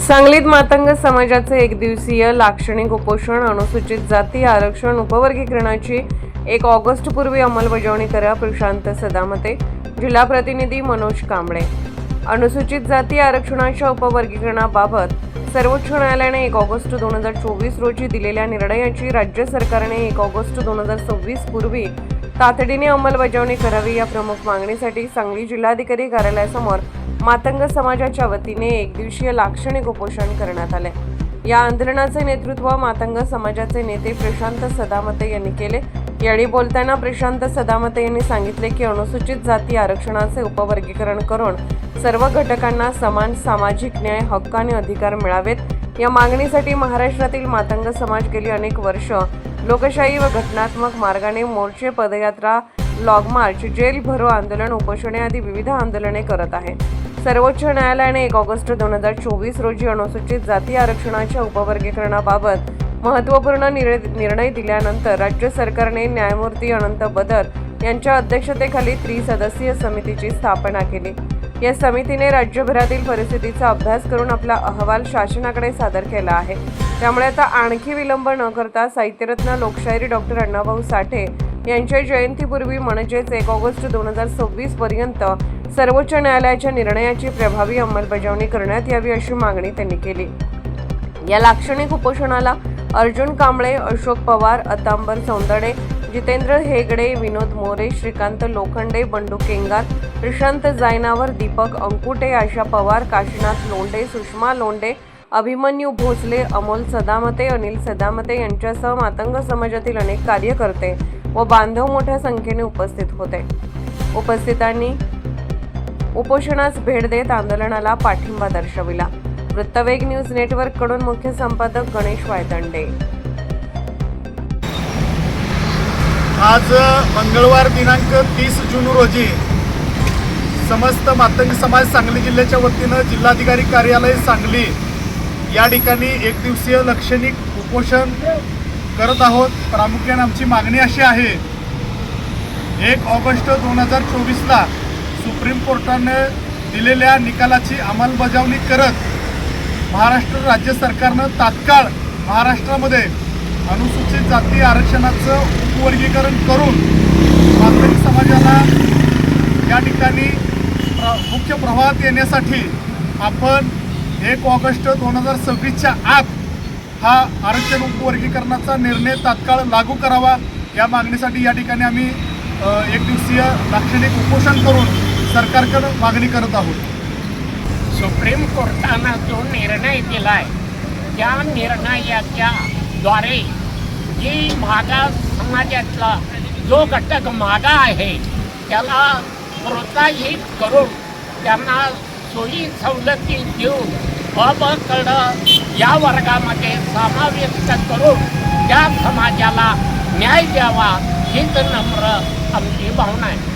सांगलीत मातंग समाजाचे एकदिवसीय लाक्षणिक उपोषण अनुसूचित जाती आरक्षण उपवर्गीकरणाची 1 ऑगस्ट पूर्वी अंमलबजावणी करा. प्रशांत सदामते, जिल्हा प्रतिनिधी मनोज कांबळे. अनुसूचित जाती आरक्षणाच्या उपवर्गीकरणाबाबत सर्वोच्च न्यायालयाने 1 ऑगस्ट 2024 रोजी दिलेल्या निर्णयाची राज्य सरकारने 1 ऑगस्ट 2026 पूर्वी तातडीने अंमलबजावणी करावी. या प्रमुख मागणीसाठी सांगली जिल्हाधिकारी कार्यालयासमोर मातंग समाजाच्या वतीने एकदिवसीय लाक्षणिक उपोषण करण्यात आले. या आंदोलनाचे नेतृत्व मातंग समाजाचे नेते प्रशांत सदामते यांनी केले. यावेळी बोलताना प्रशांत सदामते यांनी सांगितले की अनुसूचित जाती आरक्षणाचे उपवर्गीकरण करून सर्व घटकांना समान सामाजिक न्याय, हक्क आणि अधिकार मिळावेत. या मागणीसाठी महाराष्ट्रातील मातंग समाज गेली अनेक वर्ष लोकशाही व घटनात्मक मार्गाने मोर्चे, पदयात्रा, लॉग मार्च, जेल भरो आंदोलन, उपोषणे आदी विविध आंदोलने करत आहे. सर्वोच्च न्यायालयाने 1 ऑगस्ट 2024 रोजी अनुसूचित जाती आरक्षणाच्या उपवर्गीकरणाबाबत महत्त्वपूर्ण निर्णय दिल्यानंतर राज्य सरकारने न्यायमूर्ती अनंत बदर यांच्या अध्यक्षतेखाली त्रिसदस्यीय समितीची स्थापना केली. या समितीने राज्यभरातील परिस्थितीचा अभ्यास करून आपला अहवाल शासनाकडे सादर केला आहे. त्यामुळे आता आणखी विलंब न करता साहित्यरत्न लोकशाहीर डॉक्टर अण्णाभाऊ साठे यांच्या जयंतीपूर्वी म्हणजेच 1 ऑगस्ट 2026 पर्यंत सर्वोच्च न्यायालयाच्या निर्णयाची प्रभावी अंमलबजावणी करण्यात यावी अशी मागणी त्यांनी केली. या लाक्षणिक उपोषणाला अर्जुन कांबळे, अशोक पवार, अतांबर सौंदडे, जितेंद्र हेगडे, विनोद मोरे, श्रीकांत लोखंडे, बंडू केंगार, प्रशांत जायनावर, दीपक अंकुटे, आशा पवार, काशीनाथ लोंढे, सुषमा लोंढे, अभिमन्यू भोसले, अमोल सदामते, अनिल सदामते यांच्यासह मातंग समाजातील अनेक कार्यकर्ते व बांधव मोठ्या संख्येने उपस्थित होते. उपस्थितांनी उपोषणास भेट देत आंदोलनाला पाठिंबा दर्शविला. वृत्तवेग न्यूज नेटवर्क कडून मुख्य संपादक गणेश वायदंडे. आज मंगळवार दिनांक 30 जून रोजी समस्त मातंग समाज सांगली जिल्ह्याच्या वतीनं जिल्हाधिकारी कार्यालय सांगली या ठिकाणी एक दिवसीय लाक्षणिक उपोषण करत आहोत. प्रामुख्याने आमची मागणी अशी आहे, 1 ऑगस्ट 2024ला सुप्रीम कोर्टाने दिलेल्या निकालाची अंमलबजावणी करत महाराष्ट्र राज्य सरकारनं तात्काळ महाराष्ट्रामध्ये अनुसूचित जाती आरक्षणाचं उपवर्गीकरण करून मातंग समाजाला या ठिकाणी मुख्य प्रवाहात येण्यासाठी आपण 1 ऑगस्ट 2026च्या आत हा आरक्षण उपवर्गीकरणाचा निर्णय तात्काळ लागू करावा. या मागणीसाठी या ठिकाणी आम्ही एक दिवसीय लाक्षणिक उपोषण करून सरकारकडे मागणी करत आहोत. सुप्रीम कोर्टानं जो निर्णय दिलाय त्या निर्णयाच्या द्वारे जी मागास समाजातला जो घटक मागा आहे त्याला प्रोत्साहित करून त्यांना सोयी सवलती देऊन अबकड या वर्गामध्ये समाविष्ट करून त्या समाजाला न्याय द्यावा हीच नम्र आमची भावना आहे.